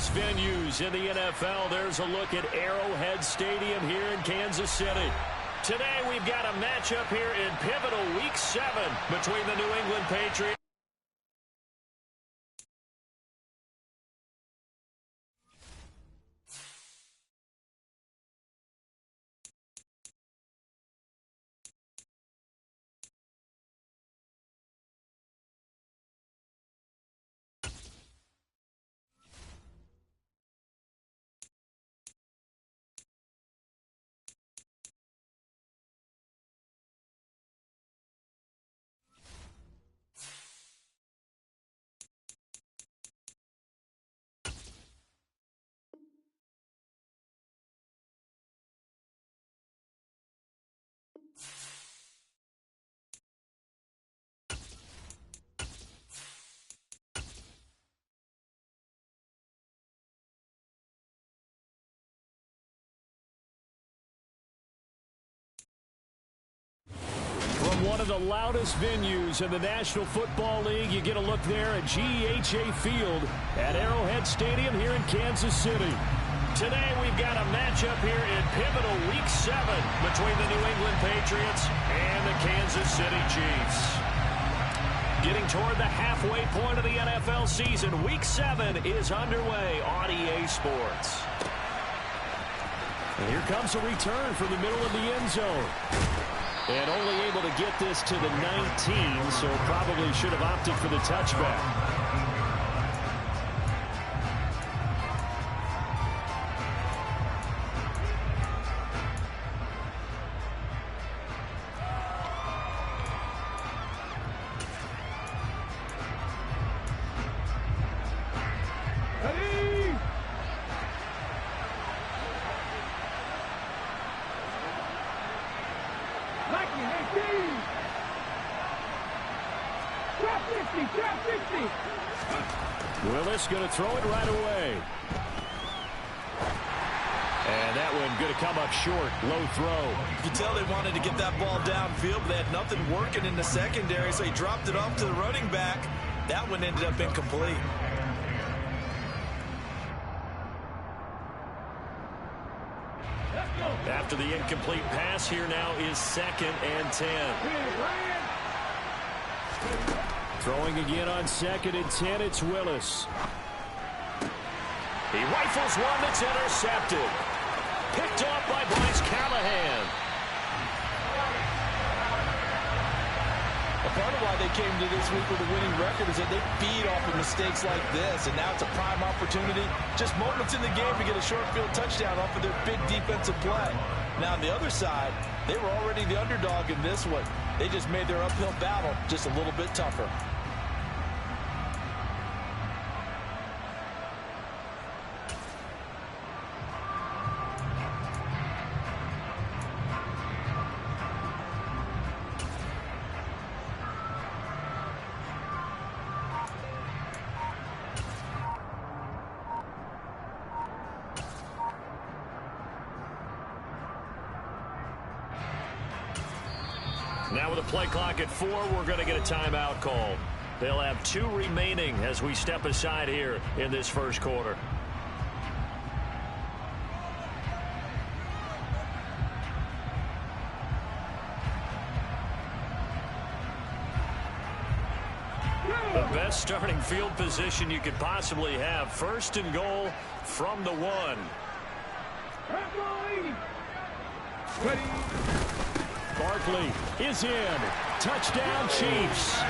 loudest venues in the NFL. There's a look at Arrowhead Stadium here in Kansas City. Today we've got a matchup here in pivotal Week 7 between the New England Patriots. One of the loudest venues in the National Football League. You get a look there at GEHA Field at Arrowhead Stadium here in Kansas City. Today we've got a matchup here in pivotal Week 7 between the New England Patriots and the Kansas City Chiefs. Getting toward the halfway point of the NFL season, Week 7 is underway on EA Sports. And here comes a return from the middle of the end zone. And only able to get this to the 19, so probably should have opted for the touchback. Willis going to throw it right away. And that one going to come up short. Low throw. You can tell they wanted to get that ball downfield, but they had nothing working in the secondary, so he dropped it off to the running back. That one ended up incomplete. After the incomplete pass, here now is 2nd and 10. Throwing again on 2nd and 10, it's Willis. He rifles one that's intercepted. Picked off by Bryce Callahan. A part of why they came to this week with a winning record is that they feed off of mistakes like this, and now it's a prime opportunity, just moments in the game to get a short field touchdown off of their big defensive play. Now on the other side, they were already the underdog in this one. They just made their uphill battle just a little bit tougher. Now with a play clock at 4, we're going to get a timeout call. They'll have 2 remaining as we step aside here in this first quarter. The best starting field position you could possibly have. 1st and goal from the 1. Ready. Barkley is in. Touchdown, Chiefs.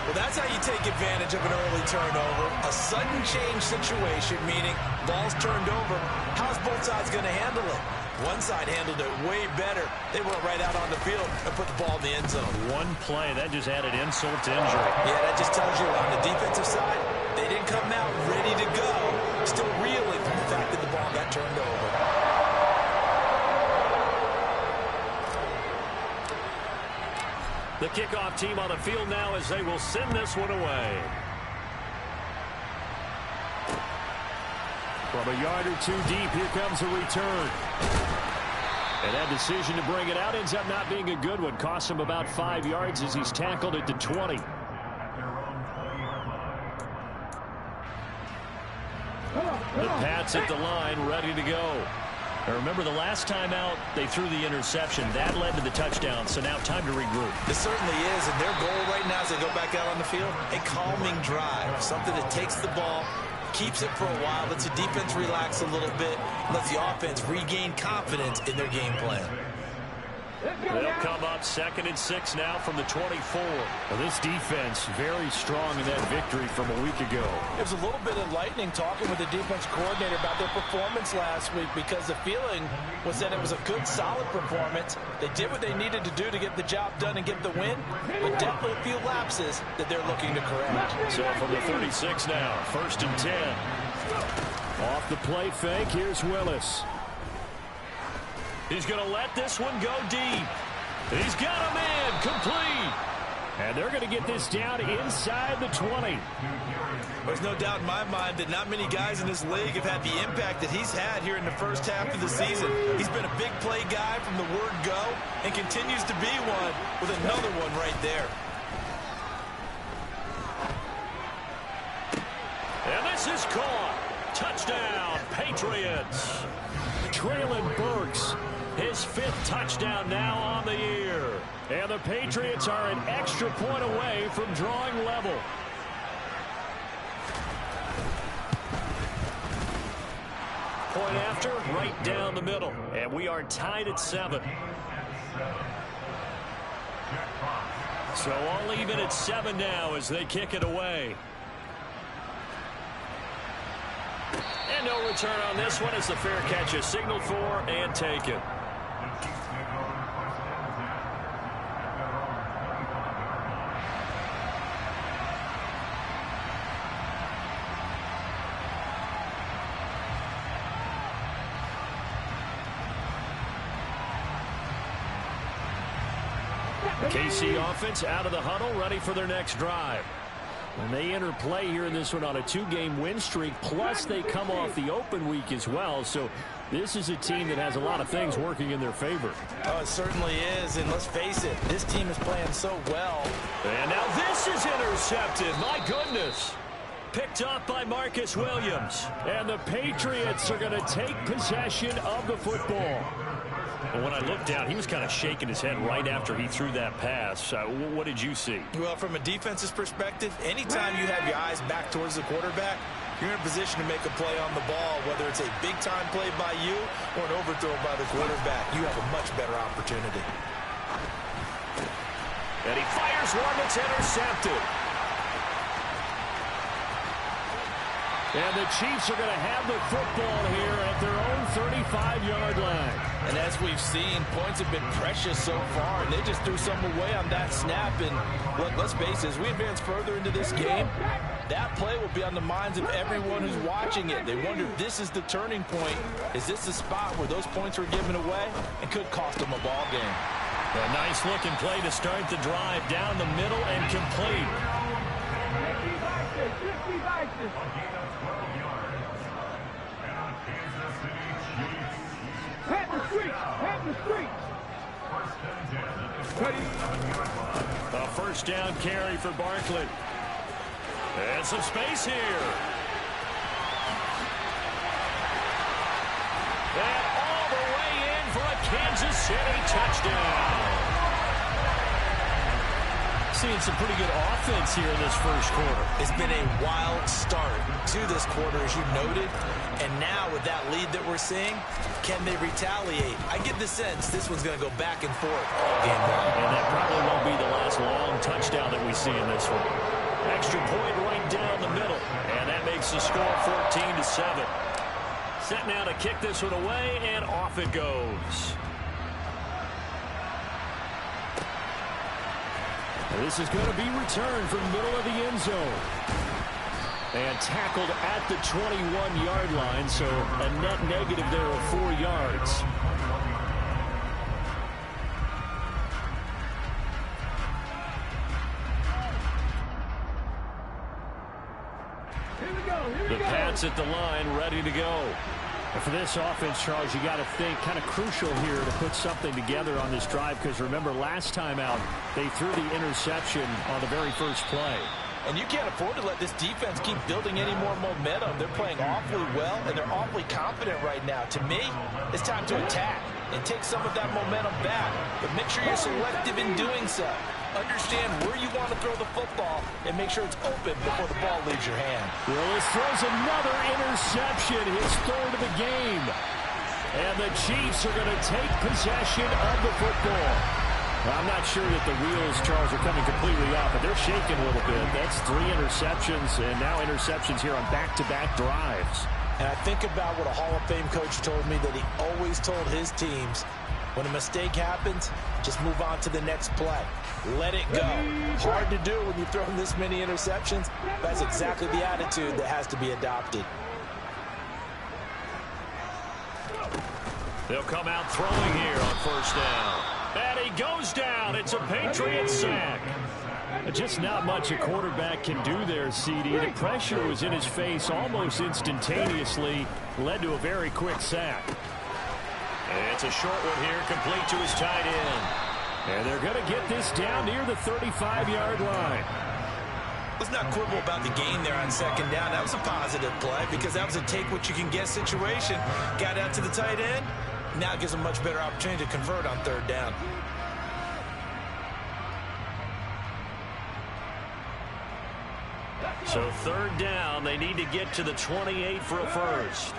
Well, that's how you take advantage of an early turnover. A sudden change situation, meaning ball's turned over. How's both sides going to handle it? One side handled it way better. They went right out on the field and put the ball in the end zone. One play, that just added insult to injury. Yeah, that just tells you on the defensive side, they didn't come out ready to go. Still reeling from the fact that the ball got turned over. The kickoff team on the field now as they will send this one away. From a yard or 2 deep, here comes a return. And that decision to bring it out ends up not being a good one. Costs him about 5 yards as he's tackled at the 20. The Pats at the line, ready to go. Now remember, the last time out, they threw the interception. That led to the touchdown, so now time to regroup. It certainly is, and their goal right now as they go back out on the field, a calming drive, something that takes the ball, keeps it for a while, lets the defense relax a little bit, lets the offense regain confidence in their game plan. They'll come up 2nd and 6 now from the 24. Well, this defense very strong in that victory from a week ago. There's a little bit of lightning talking with the defense coordinator about their performance last week, because the feeling was that it was a good, solid performance. They did what they needed to do to get the job done and get the win, but definitely a few lapses that they're looking to correct. So from the 36 now, 1st and 10. Off the play fake, here's Willis. He's going to let this one go deep. He's got him in, complete. And they're going to get this down inside the 20. There's no doubt in my mind that not many guys in this league have had the impact that he's had here in the first half of the season. He's been a big play guy from the word go and continues to be one with another one right there. And this is caught. Touchdown, Patriots. Traylon Burks, his 5th touchdown now on the year. And the Patriots are an extra point away from drawing level. Point after, right down the middle. And we are tied at 7. So all even at 7 now as they kick it away. And no return on this one as the fair catch is signaled for and taken. KC offense out of the huddle, ready for their next drive. And they enter play here in this one on a 2-game win streak, plus they come off the open week as well. So this is a team that has a lot of things working in their favor. Oh, it certainly is, and let's face it, this team is playing so well. And now this is intercepted. My goodness. Picked off by Marcus Williams. And the Patriots are going to take possession of the football. And when I looked down, he was kind of shaking his head right after he threw that pass. What did you see? Well, from a defense's perspective, anytime you have your eyes back towards the quarterback, you're in a position to make a play on the ball, whether it's a big-time play by you or an overthrow by the quarterback. You have a much better opportunity. And he fires one that's intercepted. And the Chiefs are going to have the football here at their own 35-yard line. And as we've seen, points have been precious so far, and they just threw some away on that snap. And look, let's face it, as we advance further into this game, that play will be on the minds of everyone who's watching it. They wonder if this is the turning point. Is this the spot where those points were given away and could cost them a ball game? A nice-looking play to start the drive down the middle and complete. A first down carry for Barkley. And some space here. And all the way in for a Kansas City touchdown. Seeing some pretty good offense here in this first quarter. It's been a wild start to this quarter, as you noted. And now with that lead that we're seeing, can they retaliate? I get the sense this one's going to go back and forth all game long. And that probably won't be the last long touchdown that we see in this one. Extra point right down the middle. And that makes the score 14-7. Set now to kick this one away, and off it goes. This is going to be returned from the middle of the end zone. And tackled at the 21-yard line, so a net negative there of 4 yards. The Pats at the line, ready to go. And for this offense, Charles, you got to think kind of crucial here to put something together on this drive, because remember last time out, they threw the interception on the very first play. And you can't afford to let this defense keep building any more momentum. They're playing awfully well, and they're awfully confident right now. To me, it's time to attack and take some of that momentum back. But make sure you're selective in doing so. Understand where you want to throw the football and make sure it's open before the ball leaves your hand. Willis throws another interception, his third of the game. And the Chiefs are going to take possession of the football. Well, I'm not sure that the wheels, Charles, are coming completely off, but they're shaking a little bit. That's 3 interceptions, and now interceptions here on back-to-back drives. And I think about what a Hall of Fame coach told me, that he always told his teams, when a mistake happens, just move on to the next play. Let it go. Hard to do when you've thrown this many interceptions. That's exactly the attitude that has to be adopted. They'll come out throwing here on first down. And he goes down. It's a Patriot sack. Just not much a quarterback can do there, CD. The pressure was in his face almost instantaneously. Led to a very quick sack. And it's a short one here, complete to his tight end. And they're going to get this down near the 35-yard line. Let's not quibble about the gain there on second down. That was a positive play because that was a take-what-you-can-get situation. Got out to the tight end. Now it gives them a much better opportunity to convert on third down. So third down, they need to get to the 28 for a first.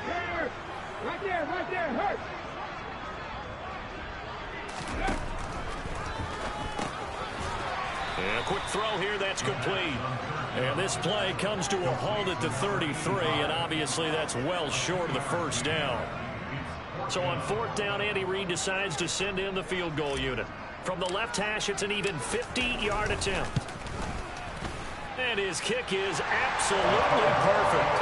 Right there, hurt. And a quick throw here, that's complete. And this play comes to a halt at the 33, and obviously that's well short of the first down. So on fourth down, Andy Reid decides to send in the field goal unit. From the left hash, it's an even 50-yard attempt. And his kick is absolutely perfect.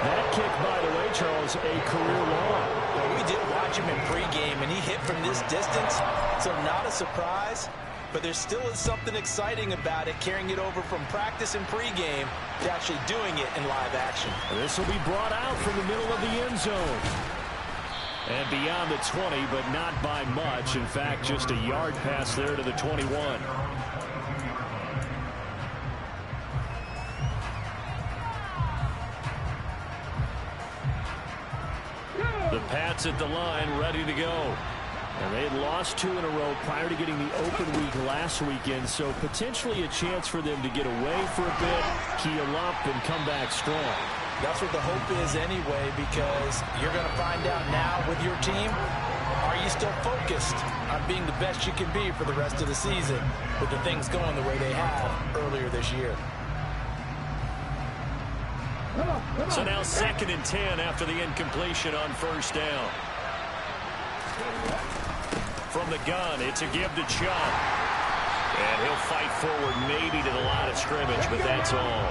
That kick, by the way, Charles, a career long. Well, we did watch him in pregame, and he hit from this distance, so not a surprise. But there still is something exciting about it, carrying it over from practice and pregame to actually doing it in live action. This will be brought out from the middle of the end zone. And beyond the 20, but not by much. In fact, just a yard pass there to the 21. The Pats at the line, ready to go. And they had lost 2 in a row prior to getting the open week last weekend, so potentially a chance for them to get away for a bit, keel up, and come back strong. That's what the hope is anyway, because you're going to find out now with your team, are you still focused on being the best you can be for the rest of the season with the things going the way they have earlier this year? So now 2nd and 10 after the incompletion on first down. From the gun, it's a give to Chubb. And he'll fight forward maybe to the line of scrimmage, but that's all.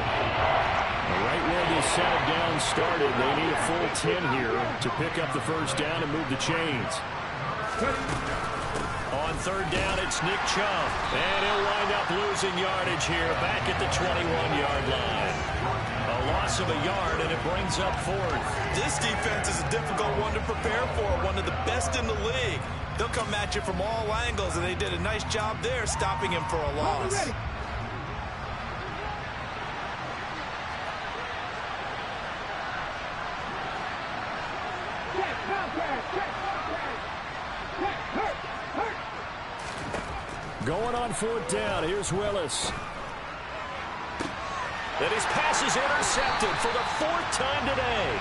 Right where this set of downs started, they need a full 10 here to pick up the first down and move the chains. On third down, it's Nick Chubb. And he'll wind up losing yardage here back at the 21-yard line. A loss of a yard, and it brings up fourth. This defense is a difficult one to prepare for, one of the best in the league. They'll come at you from all angles, and they did a nice job there stopping him for a loss. Going on fourth down, here's Willis. And his pass is intercepted for the 4th time today.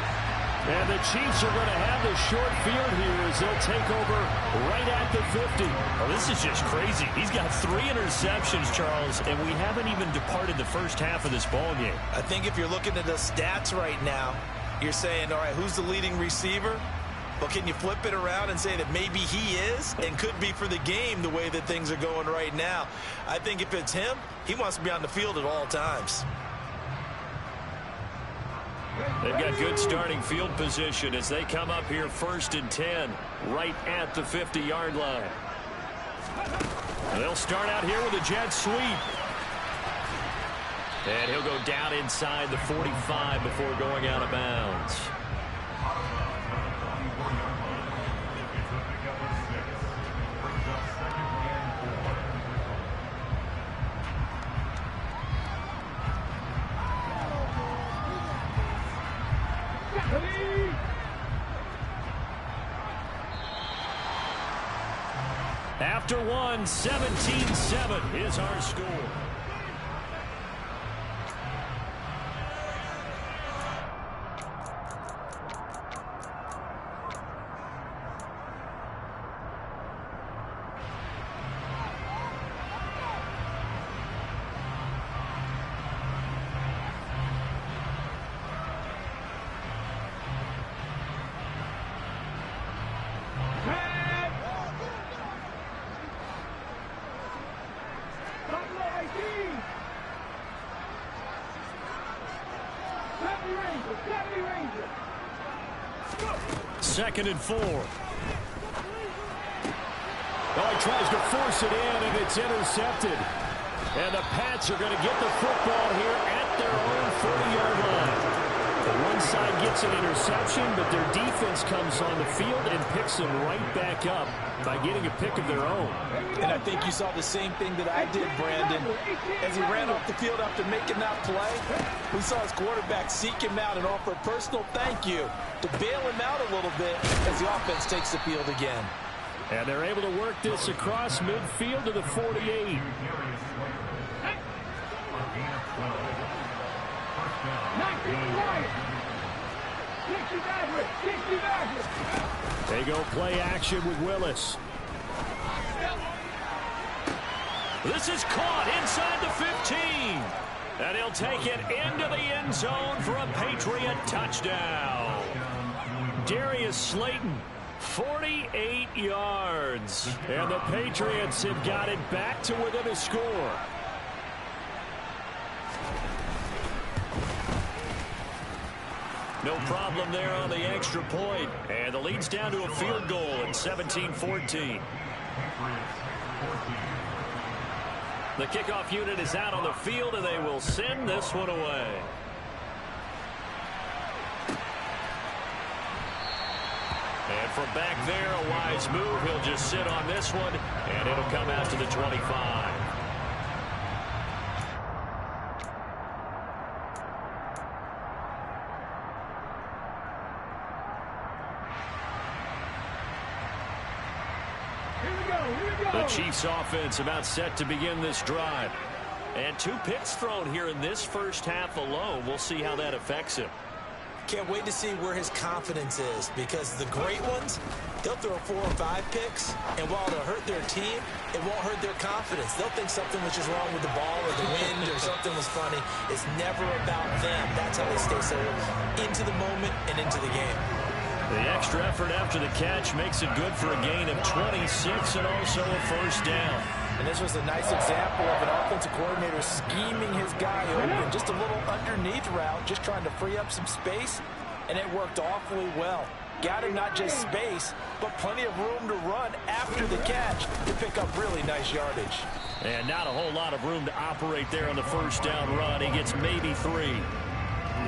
And the Chiefs are going to have the short field here as they'll take over right at the 50. Oh, this is just crazy. He's got 3 interceptions, Charles, and we haven't even departed the first half of this ball game. I think if you're looking at the stats right now, you're saying, all right, who's the leading receiver? Well, can you flip it around and say that maybe he is and could be for the game the way that things are going right now? I think if it's him, he wants to be on the field at all times. They've got good starting field position as they come up here 1st and 10 right at the 50-yard line. And they'll start out here with a jet sweep. And he'll go down inside the 45 before going out of bounds. After one, 17-7 is our score. Second and 4. Oh, he tries to force it in, and it's intercepted. And the Pats are going to get the football here at their own 40-yard line. One side gets an interception, but their defense comes on the field and picks them right back up by getting a pick of their own. And I think you saw the same thing that I did, Brandon. As he ran off the field after making that play, we saw his quarterback seek him out and offer a personal thank you to bail him out a little bit as the offense takes the field again. And they're able to work this across midfield to the 48. They go play action with Willis. This is caught inside the 15. And he'll take it into the end zone for a Patriot touchdown. Darius Slayton, 48 yards. And the Patriots have got it back to within a score. No problem there on the extra point. And the lead's down to a field goal at 17-14. The kickoff unit is out on the field, and they will send this one away. And from back there, a wise move. He'll just sit on this one, and it'll come out to the 25. The Chiefs offense about set to begin this drive. And 2 picks thrown here in this first half alone. We'll see how that affects him. Can't wait to see where his confidence is, because the great ones, they'll throw 4 or 5 picks, and while it'll hurt their team, it won't hurt their confidence. They'll think something was just wrong with the ball or the wind or something was funny. It's never about them. That's how they stay so into the moment and into the game. The extra effort after the catch makes it good for a gain of 26 and also a first down. And this was a nice example of an offensive coordinator scheming his guy open. Just a little underneath route, just trying to free up some space, and it worked awfully well. Got him not just space, but plenty of room to run after the catch to pick up really nice yardage. And not a whole lot of room to operate there on the first down run. He gets maybe 3.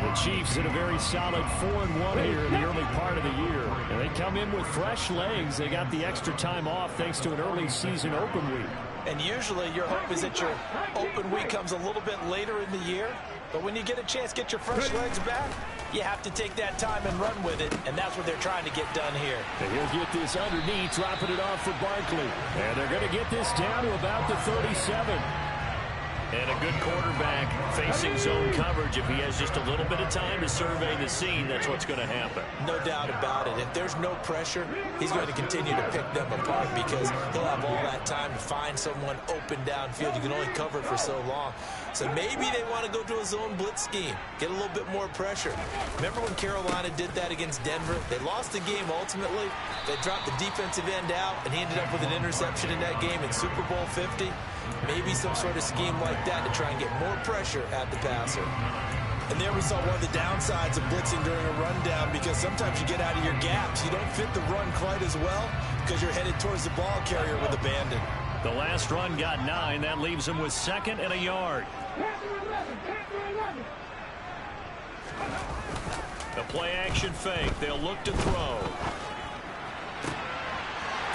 The Chiefs in a very solid 4-1 here in the early part of the year. And they come in with fresh legs. They got the extra time off thanks to an early season open week. And usually your hope is that your open week comes a little bit later in the year. But when you get a chance to get your fresh legs back, you have to take that time and run with it. And that's what they're trying to get done here. And he'll get this underneath, dropping it off for Barkley. And they're going to get this down to about the 37. And a good quarterback facing zone coverage. If he has just a little bit of time to survey the scene, that's what's going to happen. No doubt about it. If there's no pressure, he's going to continue to pick them apart because he'll have all that time to find someone open downfield. You can only cover it for so long. So maybe they want to go to a zone blitz scheme, get a little bit more pressure. Remember when Carolina did that against Denver? They lost the game ultimately. They dropped the defensive end out, and he ended up with an interception in that game in Super Bowl 50. Maybe some sort of scheme like that to try and get more pressure at the passer. And there we saw one of the downsides of blitzing during a rundown, because sometimes you get out of your gaps. You don't fit the run quite as well because you're headed towards the ball carrier with abandon. The last run got 9. That leaves him with 2nd and a yard. The play action fake. They'll look to throw.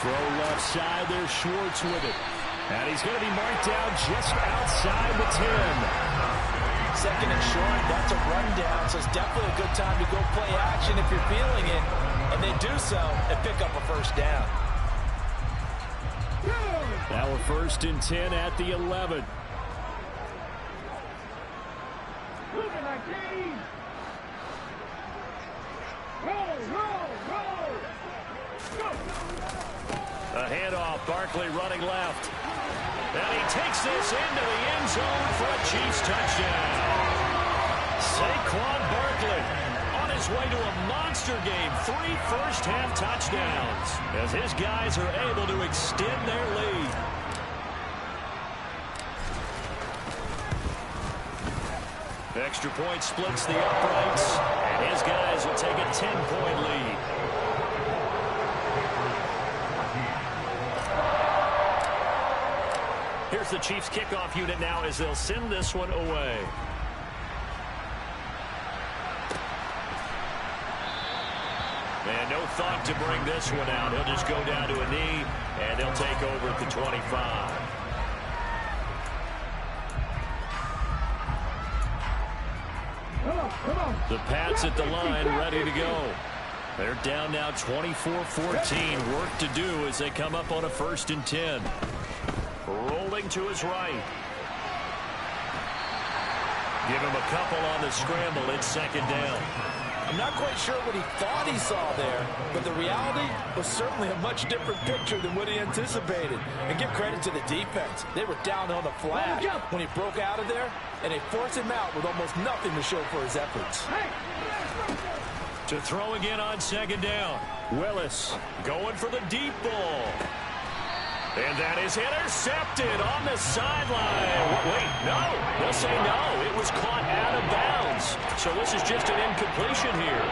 Throw left side. There's Schwartz with it. And he's going to be marked down just outside the 10. 2nd and short, that's a rundown, so it's definitely a good time to go play action if you're feeling it. And they do so and pick up a first down. Now we're 1st and 10 at the 11. Moving like James. Roll, roll, roll. Go. A handoff, Barkley running left. And he takes this into the end zone for a Chiefs touchdown. Saquon Barkley on his way to a monster game. 3 first-half touchdowns as his guys are able to extend their lead. Extra point splits the uprights, and his guys will take a 10-point lead. Here's the Chiefs kickoff unit now as they'll send this one away. And no thought to bring this one out. He'll just go down to a knee, and they'll take over at the 25. Come on. The Pats at the line, ready to go. They're down now 24-14. Work to do as they come up on a 1st and 10. Rolling to his right. Give him a couple on the scramble. It's 2nd down. I'm not quite sure what he thought he saw there, but the reality was certainly a much different picture than what he anticipated. And give credit to the defense. They were down on the flash when he broke out of there, and they forced him out with almost nothing to show for his efforts. To throw again on 2nd down. Willis going for the deep ball. And that is intercepted on the sideline. Wait, no. They'll say no. It was caught out of bounds. So this is just an incompletion here.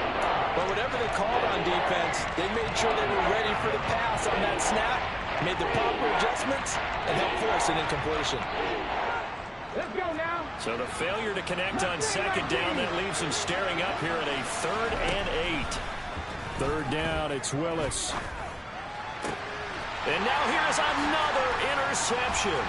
But whatever they called on defense, they made sure they were ready for the pass on that snap, made the proper adjustments, and helped force an incompletion. Let's go now. So the failure to connect on 2nd down, that leaves them staring up here at a 3rd and 8. 3rd down, it's Willis. And now here's another interception.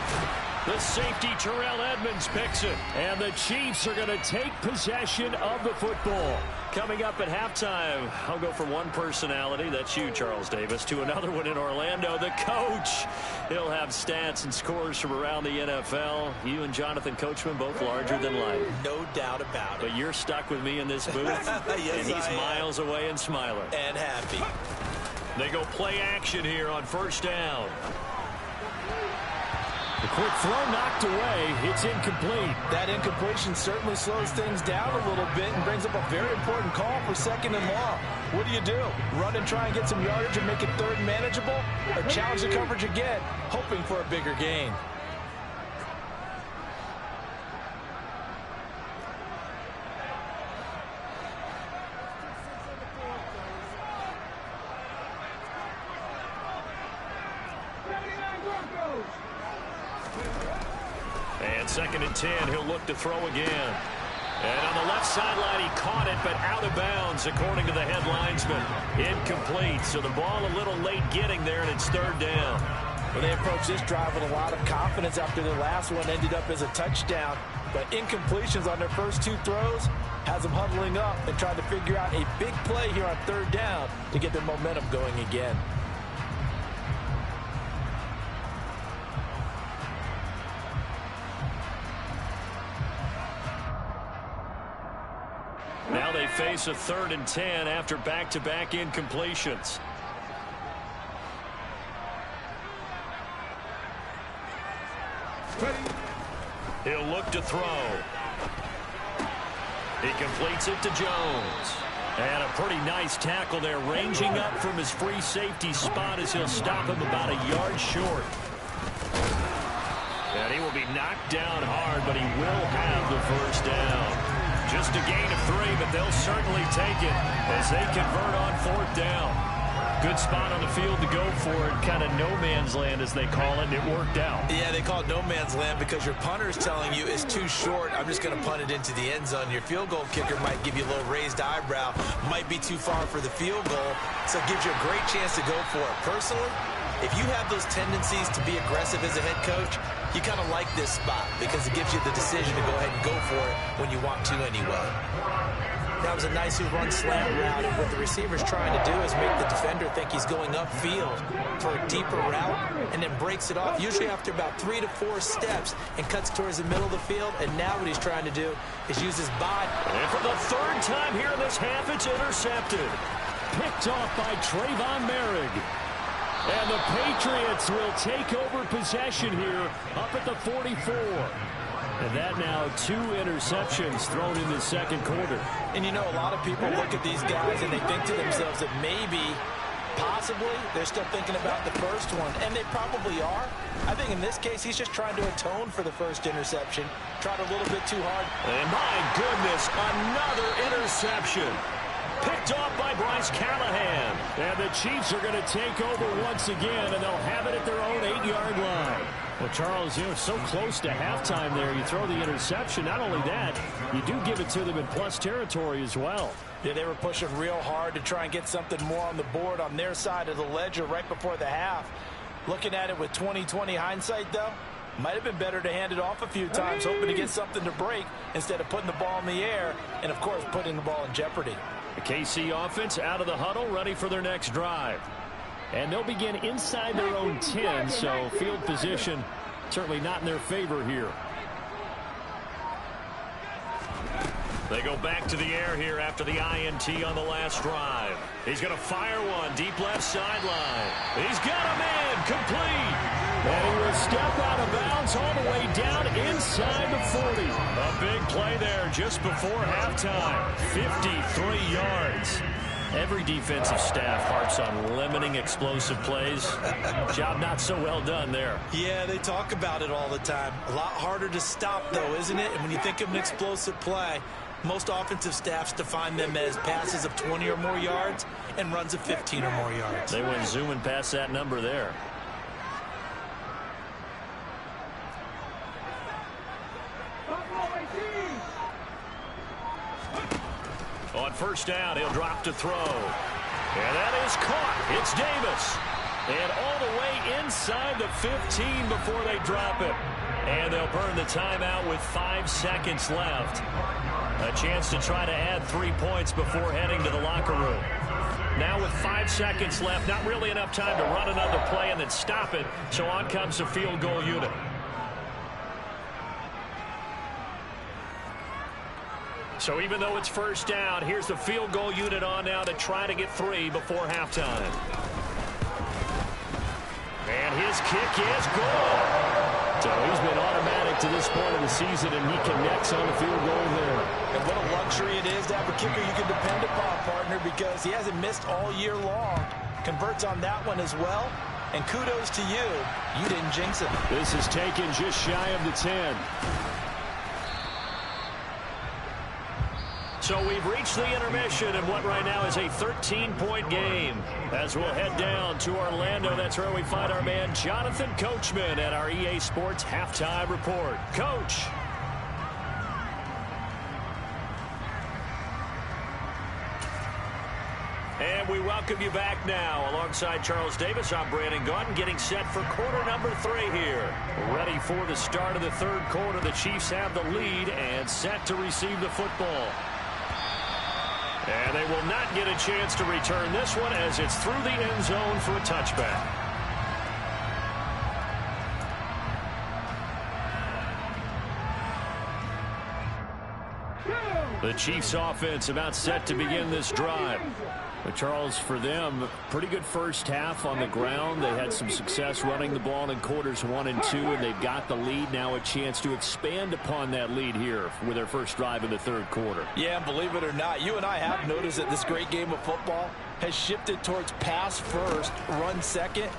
The safety, Terrell Edmonds, picks it. And the Chiefs are going to take possession of the football. Coming up at halftime, I'll go from one personality, that's you, Charles Davis, to another one in Orlando, the coach. He'll have stats and scores from around the NFL. You and Jonathan Coachman, both larger than life. No doubt about it. But you're stuck with me in this booth, Yes, and he's miles away and smiling. And happy. They go play action here on 1st down. The quick throw knocked away. It's incomplete. That incompletion certainly slows things down a little bit and brings up a very important call for 2nd and long. What do? Run and try and get some yardage and make it 3rd manageable? Or challenge the coverage again, hoping for a bigger gain? And 2nd and 10, he'll look to throw again. And on the left sideline, he caught it, but out of bounds, according to the head linesman. Incomplete, so the ball a little late getting there, and it's 3rd down. Well, they approached this drive with a lot of confidence after their last one ended up as a touchdown. But incompletions on their first 2 throws has them huddling up and trying to figure out a big play here on 3rd down to get their momentum going again. Now they face a 3rd and 10 after back-to-back incompletions. He'll look to throw. He completes it to Jones. And a pretty nice tackle there, ranging up from his free safety spot as he'll stop him about a yard short. And he will be knocked down hard, but he will have the 1st down. Just a gain of 3, but they'll certainly take it as they convert on 4th down. Good spot on the field to go for it. Kind of no man's land, as they call it, and it worked out. Yeah, they call it no man's land because your punter is telling you it's too short. I'm just going to punt it into the end zone. Your field goal kicker might give you a little raised eyebrow. Might be too far for the field goal, so it gives you a great chance to go for it. Personally, if you have those tendencies to be aggressive as a head coach, you kind of like this spot because it gives you the decision to go ahead and go for it when you want to anyway. That was a nicely run slant route, and what the receiver's trying to do is make the defender think he's going upfield for a deeper route, and then breaks it off, usually after about 3 to 4 steps, and cuts towards the middle of the field. And now what he's trying to do is use his body. And for the third time here in this half, it's intercepted. Picked off by Trayvon Merrick. And the Patriots will take over possession here up at the 44. And that now 2 interceptions thrown in the second quarter. And you know, a lot of people look at these guys and they think to themselves that maybe, possibly, they're still thinking about the first one. And they probably are. I think in this case, he's just trying to atone for the first interception. Tried a little bit too hard. And my goodness, another interception. Picked off by Bryce Callahan. And the Chiefs are going to take over once again, and they'll have it at their own 8-yard line. Well, Charles, you know, it's so close to halftime there. You throw the interception. Not only that, you do give it to them in plus territory as well. Yeah, they were pushing real hard to try and get something more on the board on their side of the ledger right before the half. Looking at it with 20/20 hindsight, though, might have been better to hand it off a few times, hoping to get something to break instead of putting the ball in the air and, of course, putting the ball in jeopardy. The KC offense out of the huddle, ready for their next drive. And they'll begin inside their own 10, so field position certainly not in their favor here. They go back to the air here after the INT on the last drive. He's going to fire one deep left sideline. He's got him in, complete. And he will step out of bounds all the way down inside the 40. A big play there just before halftime. 53 yards. Every defensive staff harps on limiting explosive plays. Job not so well done there. Yeah, they talk about it all the time. A lot harder to stop, though, isn't it? And when you think of an explosive play, most offensive staffs define them as passes of 20 or more yards and runs of 15 or more yards. They went zooming past that number there. On first down, he'll drop to throw. And that is caught. It's Davis. And all the way inside the 15 before they drop it. And they'll burn the timeout with 5 seconds left. A chance to try to add 3 points before heading to the locker room. Now with 5 seconds left, not really enough time to run another play and then stop it. So on comes the field goal unit. So even though it's first down, here's the field goal unit on now to try to get 3 before halftime. And his kick is good. So he's been automatic to this point of the season, and he connects on the field goal there. And what a luxury it is to have a kicker you can depend upon, partner, because he hasn't missed all year long. Converts on that one as well. And kudos to you. You didn't jinx it. This is taken just shy of the 10. So we've reached the intermission in what right now is a 13-point game. As we'll head down to Orlando, that's where we find our man Jonathan Coachman at our EA Sports Halftime Report. Coach. And we welcome you back now. Alongside Charles Davis, I'm Brandon Gaudin, getting set for quarter number 3 here. Ready for the start of the third quarter. The Chiefs have the lead and set to receive the football. And they will not get a chance to return this one as it's through the end zone for a touchback. The Chiefs offense about set to begin this drive. But Charles, for them, pretty good first half on the ground. They had some success running the ball in quarters 1 and 2, and they've got the lead. Now a chance to expand upon that lead here with their first drive in the third quarter. Yeah, and believe it or not, you and I have noticed that this great game of football has shifted towards pass first, run second.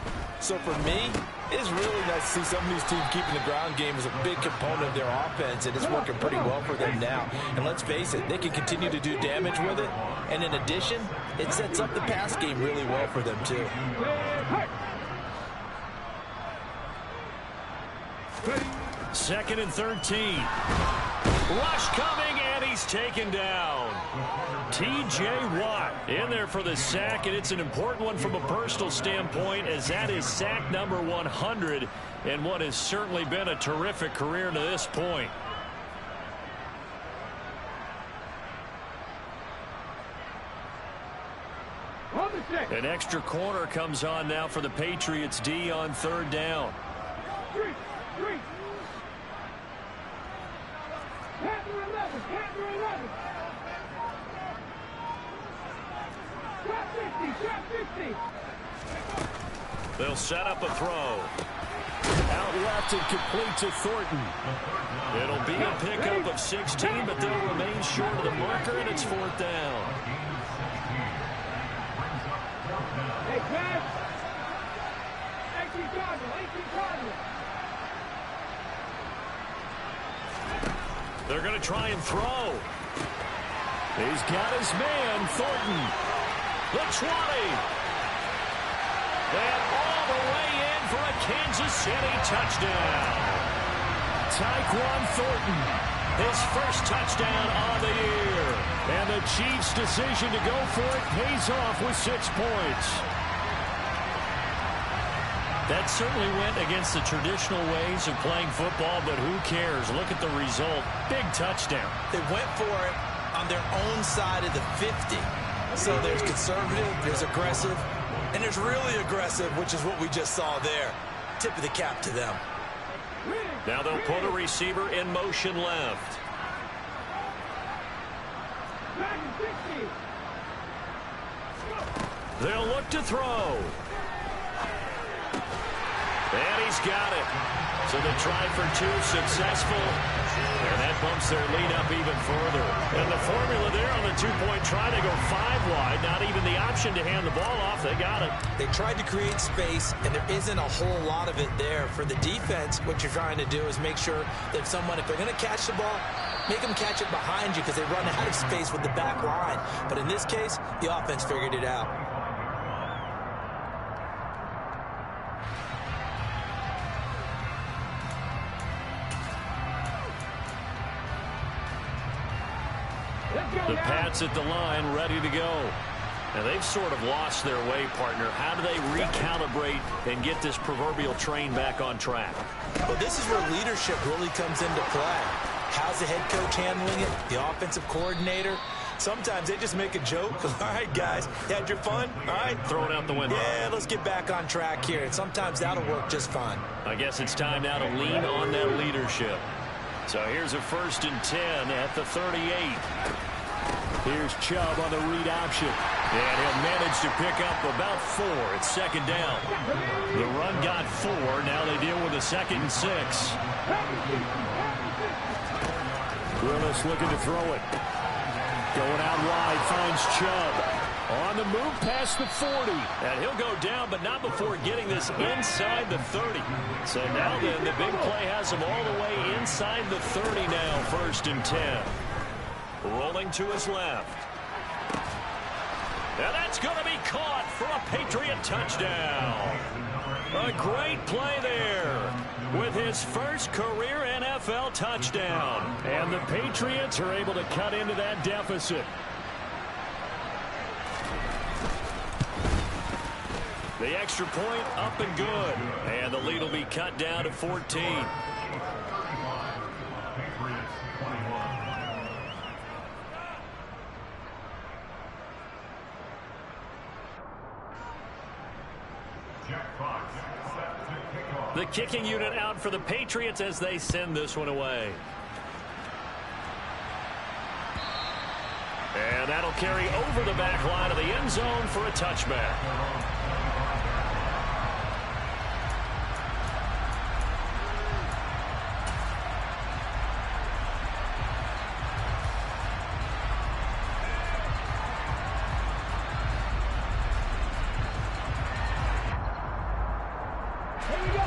So for me, it's really nice to see some of these teams keeping the ground game as a big component of their offense, and it's working pretty well for them now. And let's face it, they can continue to do damage with it. And in addition, it sets up the pass game really well for them, too. Second and 13. Rush coming, and he's taken down. T.J. Watt in there for the sack, and it's an important one from a personal standpoint, as that is sack number 100 in what has certainly been a terrific career to this point. An extra corner comes on now for the Patriots D on third down. Three. Panther 11. Trap 50. They'll set up a throw. Out left and complete to Thornton. It'll be a pickup of 16, but they'll remain short of the marker, and it's fourth down. Hey, pass. 18 Cardinal. They're going to try and throw. He's got his man, Thornton. The 20. And all the way in for a Kansas City touchdown. Tyquan Thornton, his first touchdown on the year. And the Chiefs' decision to go for it pays off with 6 points. That certainly went against the traditional ways of playing football, but who cares? Look at the result. Big touchdown. They went for it on their own side of the 50. So there's conservative, there's aggressive, and there's really aggressive, which is what we just saw there. Tip of the cap to them. Now they'll put a receiver in motion left. They'll look to throw. And he's got it. So they try for 2, successful. And that bumps their lead up even further. And the formula there on the 2-point try, they go 5 wide. Not even the option to hand the ball off. They got it. They tried to create space, and there isn't a whole lot of it there. For the defense, what you're trying to do is make sure that if they're going to catch the ball, make them catch it behind you because they run out of space with the back line. But in this case, the offense figured it out. The Pats at the line, ready to go. And they've sort of lost their way, partner. How do they recalibrate and get this proverbial train back on track? Well, this is where leadership really comes into play. How's the head coach handling it? The offensive coordinator? Sometimes they just make a joke. All right, guys, you had your fun? All right. Throw it out the window. Yeah, let's get back on track here. And sometimes that'll work just fine. I guess it's time now to lean on that leadership. So here's a 1st and 10 at the 38. Here's Chubb on the read option. And he'll manage to pick up about 4. It's 2nd down. The run got 4. Now they deal with a 2nd and 6. Willis looking to throw it. Going out wide, finds Chubb. On the move past the 40. And he'll go down, but not before getting this inside the 30. So now then, the big play has him all the way inside the 30 now, 1st and 10. Rolling to his left. And that's going to be caught for a Patriot touchdown. A great play there with his first career NFL touchdown. And the Patriots are able to cut into that deficit. The extra point up and good. And the lead will be cut down to 14. The kicking unit out for the Patriots as they send this one away. And that'll carry over the back line of the end zone for a touchback.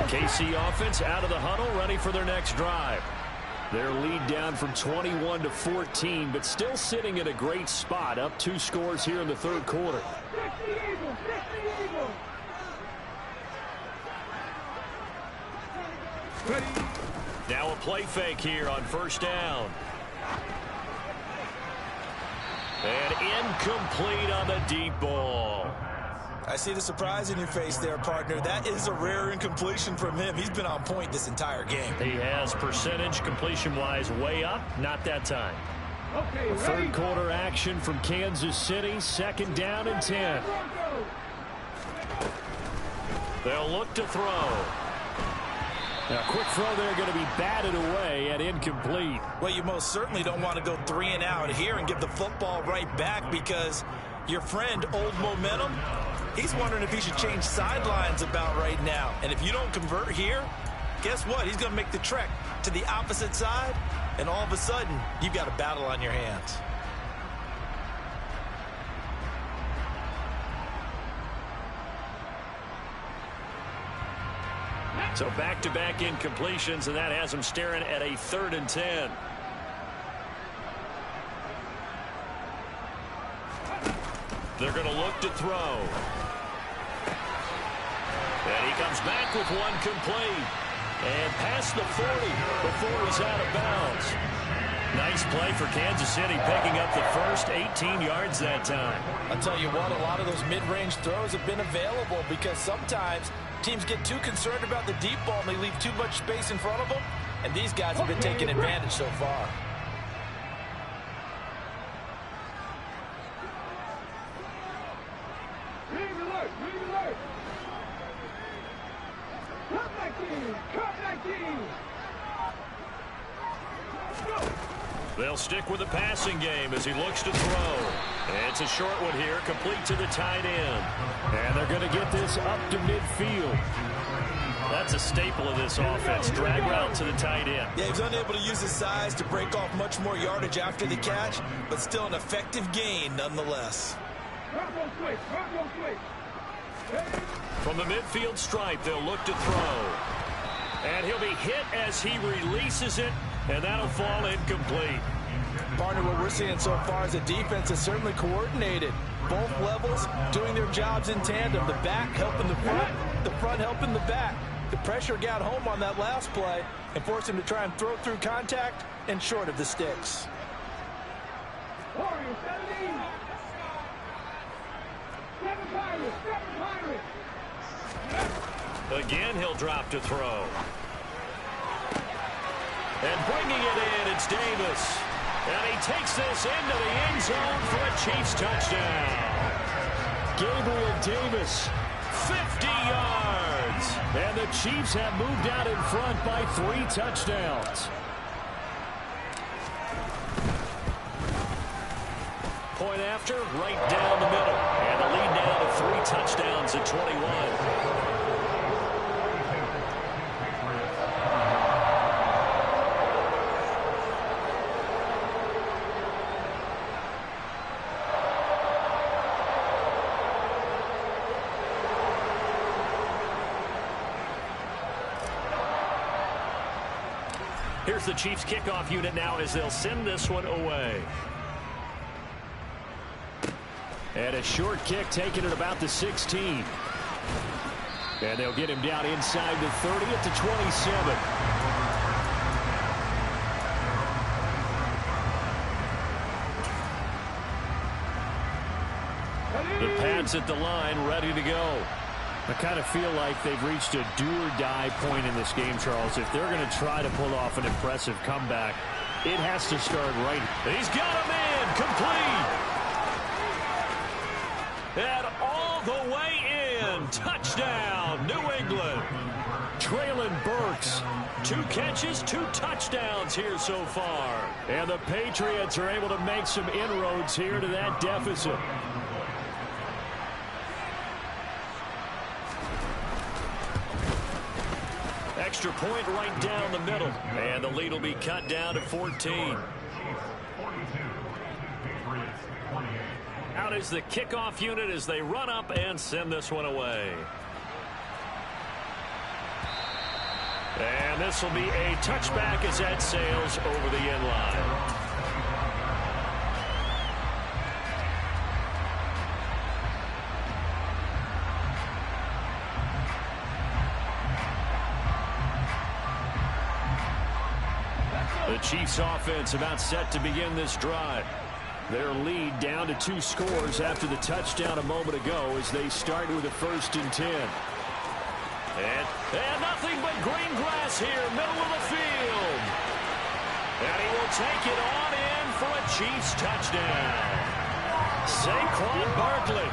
KC offense out of the huddle, ready for their next drive. Their lead down from 21 to 14, but still sitting in a great spot, up 2 scores here in the 3rd quarter. Now a play fake here on 1st down. And incomplete on the deep ball. I see the surprise in your face there, partner. That is a rare incompletion from him. He's been on point this entire game. He has percentage completion-wise way up. Not that time. Okay, 3rd quarter action from Kansas City. 2nd down and 10. They'll look to throw. A quick throw there going to be batted away and incomplete. Well, you most certainly don't want to go 3 and out here and give the football right back, because your friend, Old Momentum, he's wondering if he should change sidelines about right now. And if you don't convert here, guess what? He's going to make the trek to the opposite side, and all of a sudden, you've got a battle on your hands. So back-to-back incompletions, and that has him staring at a 3rd and 10. They're going to look to throw. And he comes back with one complete. And past the 40 before he's out of bounds. Nice play for Kansas City, picking up the first 18 yards that time. I'll tell you what, a lot of those mid-range throws have been available, because sometimes teams get too concerned about the deep ball and they leave too much space in front of them, and these guys have been taking advantage so far. Green alert! Green alert! Come back in! Come back in! Go! They'll stick with the passing game as he looks to throw. And it's a short one here, complete to the tight end. And they're going to get this up to midfield. That's a staple of this offense. Drag route to the tight end. Yeah, he's unable to use his size to break off much more yardage after the catch, but still an effective gain nonetheless. From the midfield stripe, they'll look to throw. And he'll be hit as he releases it, and that'll fall incomplete. Partner, what we're seeing so far is the defense is certainly coordinated. Both levels doing their jobs in tandem. The back helping the front helping the back. The pressure got home on that last play and forced him to try and throw through contact and short of the sticks. Warriors, 17. 7 Pirates, 7 Pirates. Again, he'll drop to throw. And bringing it in, it's Davis. And he takes this into the end zone for a Chiefs touchdown. Gabriel Davis, 50 yards. And the Chiefs have moved out in front by 3 touchdowns. Point after, right down the middle. And the lead now to 3 touchdowns at 21. Here's the Chiefs kickoff unit now as they'll send this one away. And a short kick taken at about the 16. And they'll get him down inside the 30 at the 27. The Pats at the line, ready to go. I kind of feel like they've reached a do-or-die point in this game, Charles. If they're going to try to pull off an impressive comeback, it has to start right. He's got him in, complete. And all the way in, touchdown, New England. Traylon Burks, 2 catches, 2 touchdowns here so far. And the Patriots are able to make some inroads here to that deficit. Extra point right down the middle. And the lead will be cut down to 14. Out is the kickoff unit as they run up and send this one away. And this will be a touchback as that sails over the end line. The Chiefs offense about set to begin this drive. Their lead down to 2 scores after the touchdown a moment ago as they start with a 1st and 10. And nothing but green grass here, middle of the field. And he will take it on in for a Chiefs touchdown. Saquon Barkley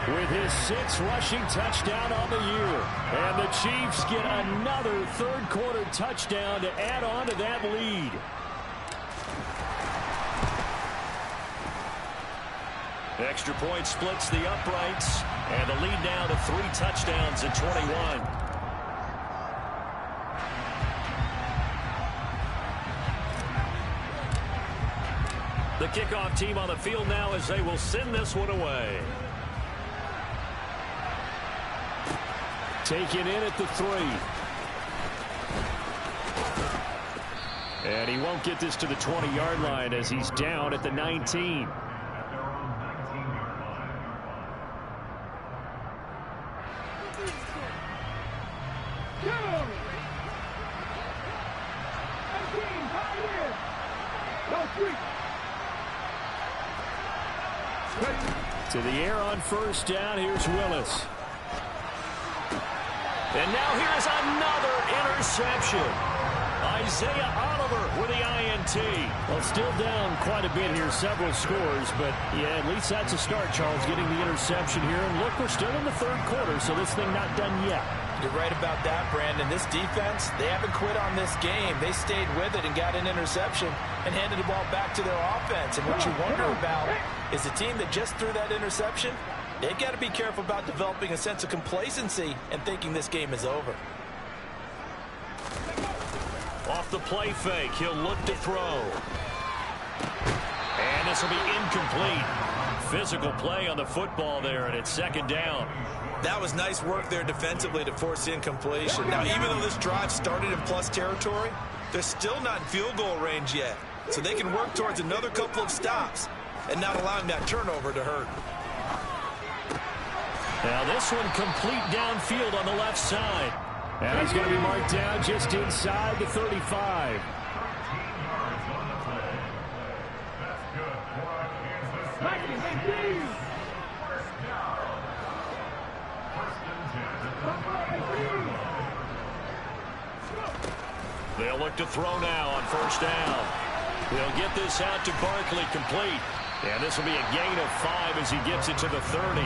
with his 6th rushing touchdown on the year. And the Chiefs get another third-quarter touchdown to add on to that lead. Extra point splits the uprights, and the lead now to 3 touchdowns at 21. The kickoff team on the field now as they will send this one away. Taken in at the 3. And he won't get this to the 20-yard line as he's down at the 19. To the air on first down. Here's Willis. And now here's another interception. Isaiah Oliver with the INT. Well, still down quite a bit here, several scores, but yeah, at least that's a start, Charles, getting the interception here. And look, we're still in the third quarter, so this thing not done yet. You're right about that, Brandon. This defense, they haven't quit on this game. They stayed with it and got an interception and handed the ball back to their offense. And what you wonder about is the team that just threw that interception, they've got to be careful about developing a sense of complacency and thinking this game is over. Off the play fake, he'll look to throw. And this will be incomplete. Physical play on the football there, and it's second down. That was nice work there defensively to force incompletion. Now, even though this drive started in plus territory, they're still not in field goal range yet. So they can work towards another couple of stops and not allowing that turnover to hurt. Now this one complete downfield on the left side. And it's going to be marked down just inside the 35. They'll look to throw now on first down. They'll get this out to Barkley, complete. And this will be a gain of 5 as he gets it to the 30.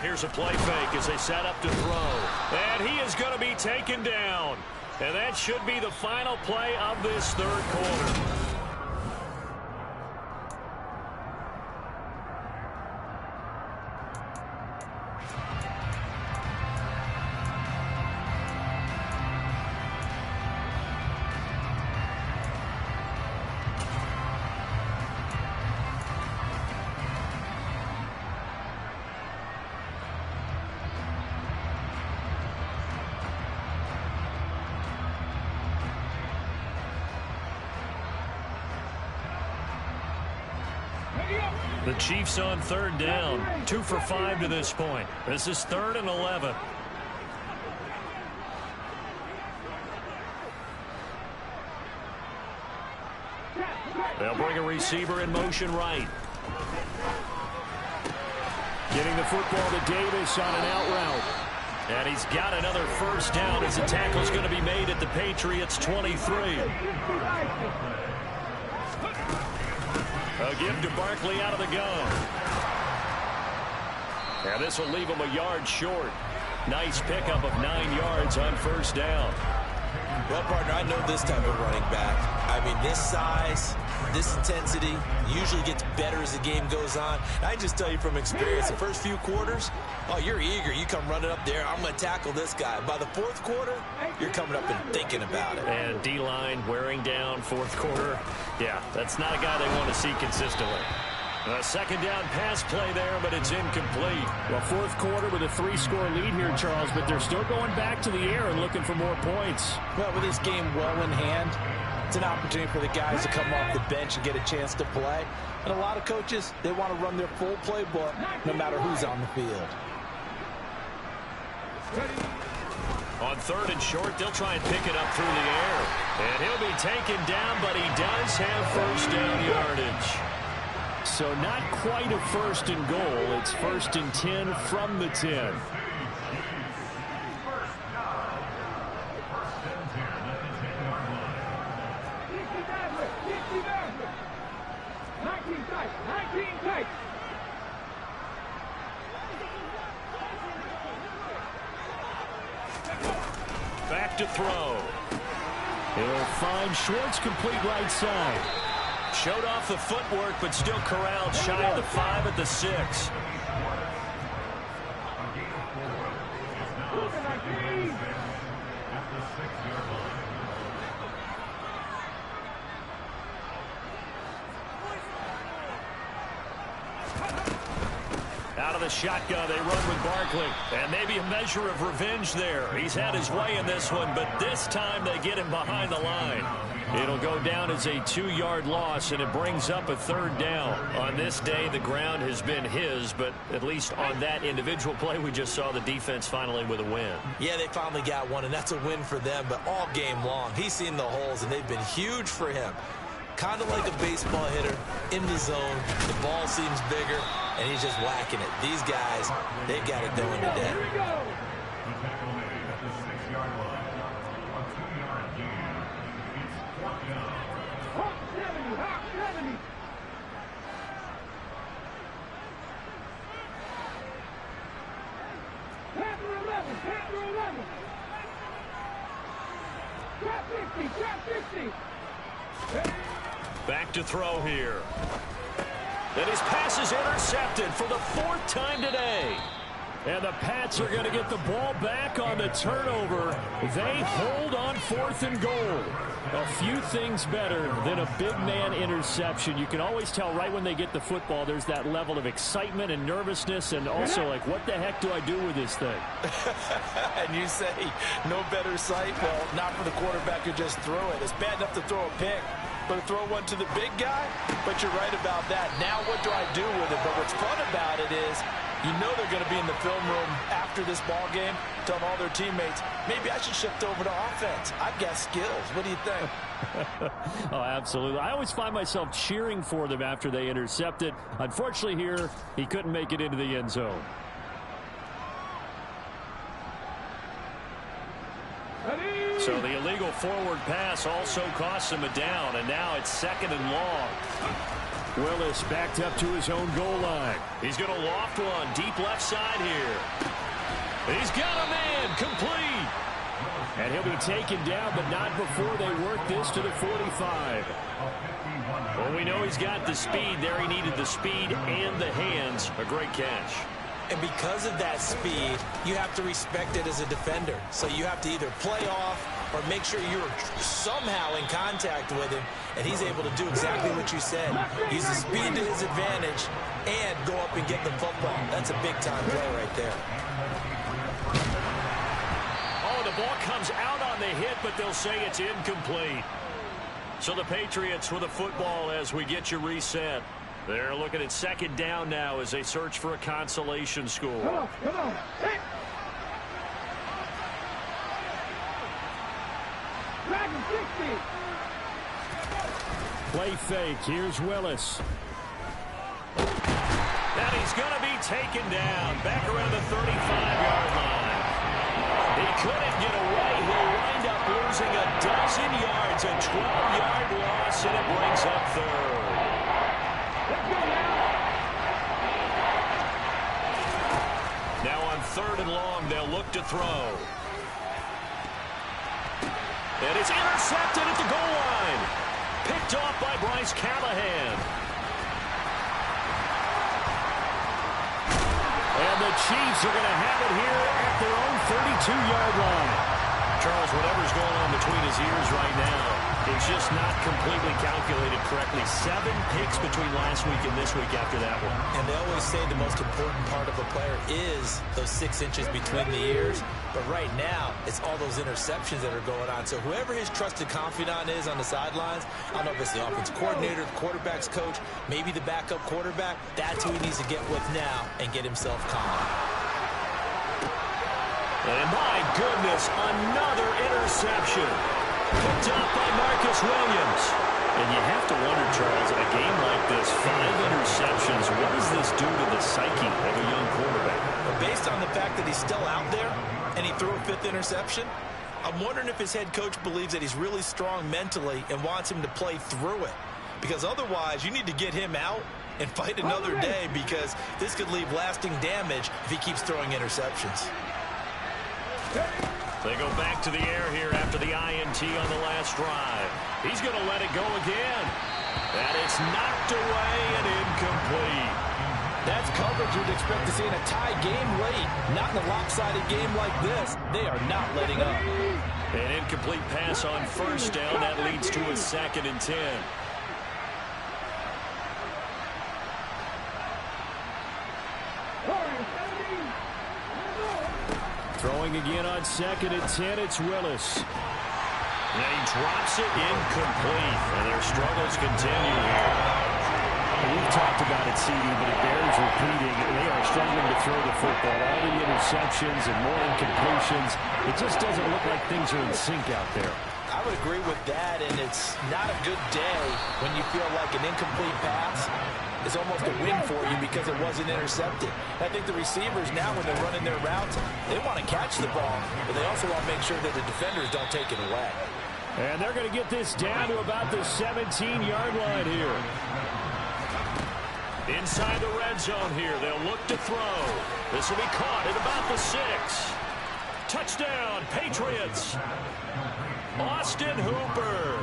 Here's a play fake as they set up to throw. And he is going to be taken down. And that should be the final play of this third quarter. The Chiefs on third down. 2 for 5 to this point. This is 3rd and 11. They'll bring a receiver in motion right. Getting the football to Davis on an out route. And he's got another first down as the tackle's going to be made at the Patriots 23. A give to Barkley out of the gun. And this will leave him a yard short. Nice pickup of 9 yards on first down. Well, partner, I know this type of running back. I mean, this size, this intensity usually gets better as the game goes on. I just tell you from experience, the first few quarters, oh, you're eager. You come running up there, I'm going to tackle this guy. By the fourth quarter, you're coming up and thinking about it. And D-line wearing down fourth quarter. Yeah, that's not a guy they want to see consistently. A second down pass play there, but it's incomplete. Well, fourth quarter with a 3-score lead here, Charles, but they're still going back to the air and looking for more points. Well, with this game well in hand, it's an opportunity for the guys to come off the bench and get a chance to play. And a lot of coaches, they want to run their full playbook no matter who's on the field. On 3rd and short, they'll try and pick it up through the air. And he'll be taken down, but he does have first down yardage. So not quite a first and goal. It's 1st and 10 from the 10. Back to throw. He'll find Schwartz complete right side. Showed off the footwork, but still corralled shy of the 5 at the 6. Out of the shotgun, they run with Barkley. And maybe a measure of revenge there. He's had his way in this one, but this time they get him behind the line. It'll go down as a 2-yard loss, and it brings up a 3rd down. On this day, the ground has been his, but at least on that individual play, we just saw the defense finally with a win. Yeah, they finally got one, and that's a win for them, but all game long, he's seen the holes, and they've been huge for him. Kind of like a baseball hitter in the zone. The ball seems bigger, and he's just whacking it. These guys, they've got it going today. Back to throw here. And his pass is intercepted for the 4th time today. And the Pats are going to get the ball back on the turnover. They hold on 4th and goal. A few things better than a big man interception. You can always tell right when they get the football, there's that level of excitement and nervousness, and also like, what the heck do I do with this thing? And you say, no better sight? Well, not for the quarterback who just threw it. It's bad enough to throw a pick, but to throw one to the big guy? But you're right about that. Now what do I do with it? But what's fun about it is, you know they're going to be in the film room after this ball game, telling all their teammates, maybe I should shift over to offense. I've got skills. What do you think? Oh, absolutely. I always find myself cheering for them after they intercept it. Unfortunately here, he couldn't make it into the end zone. So the illegal forward pass also costs him a down, and now it's 2nd and long. Willis backed up to his own goal line. He's going to loft one deep left side here. He's got a man complete. And he'll be taken down, but not before they work this to the 45. Well, we know he's got the speed there. He needed the speed and the hands. A great catch. And because of that speed, you have to respect it as a defender. So you have to either play off or make sure you're somehow in contact with him, and he's able to do exactly what you said. Use the speed to his advantage and go up and get the football. That's a big-time play right there. Oh, the ball comes out on the hit, but they'll say it's incomplete. So the Patriots with the football as we get you reset. They're looking at 2nd down now as they search for a consolation score. Come on, come on. Hey. Dragon 60. Play fake. Here's Willis. And he's going to be taken down back around the 35-yard line. He couldn't get away. He'll wind up losing a dozen yards, a 12-yard loss, and it brings up 3rd. Let's go now. Now on 3rd and long, they'll look to throw. And it's intercepted at the goal line. Picked off by Bryce Callahan. And the Chiefs are going to have it here at their own 32-yard line. Charles, whatever's going on between his ears right now, it's just not completely calculated correctly. 7 picks between last week and this week after that one. And they always say the most important part of a player is those 6 inches between the ears. But right now, it's all those interceptions that are going on. So whoever his trusted confidant is on the sidelines, I don't know if it's the offensive coordinator, the quarterback's coach, maybe the backup quarterback, that's who he needs to get with now and get himself calm. And my goodness, another interception. Picked up by Marcus Williams. And you have to wonder, Charles, in a game like this, 5 interceptions, what does this do to the psyche of a young quarterback? Well, based on the fact that he's still out there and he threw a 5th interception, I'm wondering if his head coach believes that he's really strong mentally and wants him to play through it. Because otherwise, you need to get him out and fight another day, because this could leave lasting damage if he keeps throwing interceptions. They go back to the air here after the INT on the last drive. He's going to let it go again. And it's knocked away and incomplete. That's coverage you'd expect to see in a tie game late. Not in a lopsided game like this. They are not letting up. An incomplete pass on first down. That leads to a 2nd and 10. Throwing again on 2nd and 10, it's Willis. And he drops it incomplete. And their struggles continue here. We've talked about it, CD, but it bears repeating. They are struggling to throw the football. All the interceptions and more incompletions. It just doesn't look like things are in sync out there. I would agree with that, and it's not a good day when you feel like an incomplete pass is almost a win for you because it wasn't intercepted. I think the receivers now, when they're running their routes, they want to catch the ball, but they also want to make sure that the defenders don't take it away. And they're going to get this down to about the 17-yard line here. Inside the red zone here, they'll look to throw. This will be caught at about the 6. Touchdown, Patriots. Austin Hooper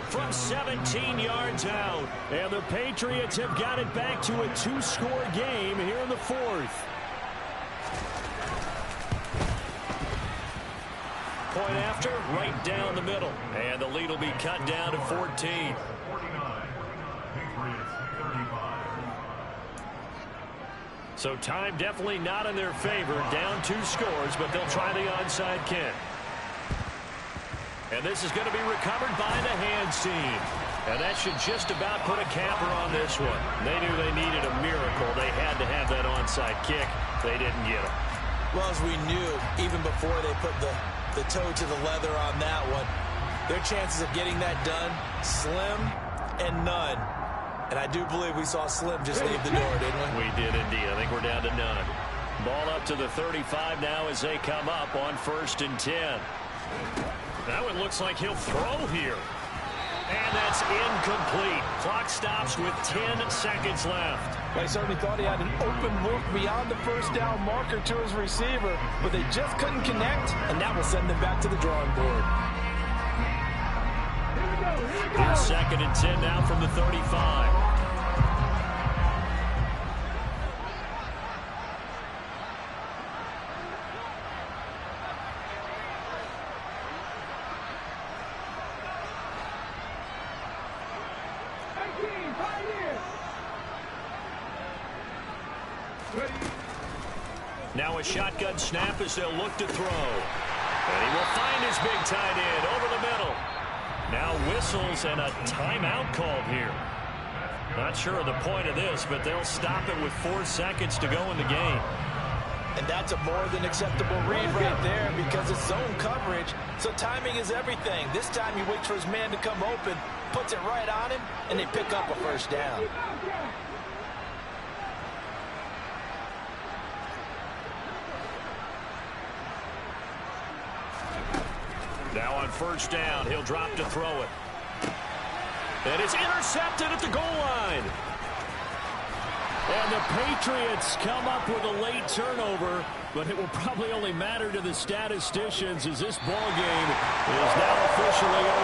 from 17 yards out. And the Patriots have got it back to a 2-score game here in the 4th. Point after, right down the middle. And the lead will be cut down to 14. So time definitely not in their favor. Down 2 scores, but they'll try the onside kick. And this is going to be recovered by the hands team. And that should just about put a capper on this one. They knew they needed a miracle. They had to have that onside kick. They didn't get it. Well, as we knew, even before they put the toe to the leather on that one, their chances of getting that done, slim and none. And I do believe we saw Slim just leave the door, didn't we? We did indeed. I think we're down to none. Ball up to the 35 now as they come up on 1st and 10. Now it looks like he'll throw here. And that's incomplete. Clock stops with 10 seconds left. I certainly thought he had an open look beyond the first down marker to his receiver, but they just couldn't connect, and that will send them back to the drawing board. Here's 2nd and 10 now from the 35. Now a shotgun snap as they'll look to throw. And he will find his big tight end over the middle. Now whistles and a timeout called here. Not sure of the point of this, but they'll stop it with 4 seconds to go in the game. And that's a more than acceptable read right there because it's zone coverage, so timing is everything. This time he waits for his man to come open, puts it right on him, and they pick up a first down. Now on 1st down, he'll drop to throw it. And it's intercepted at the goal line. And the Patriots come up with a late turnover, but it will probably only matter to the statisticians as this ball game is now officially over.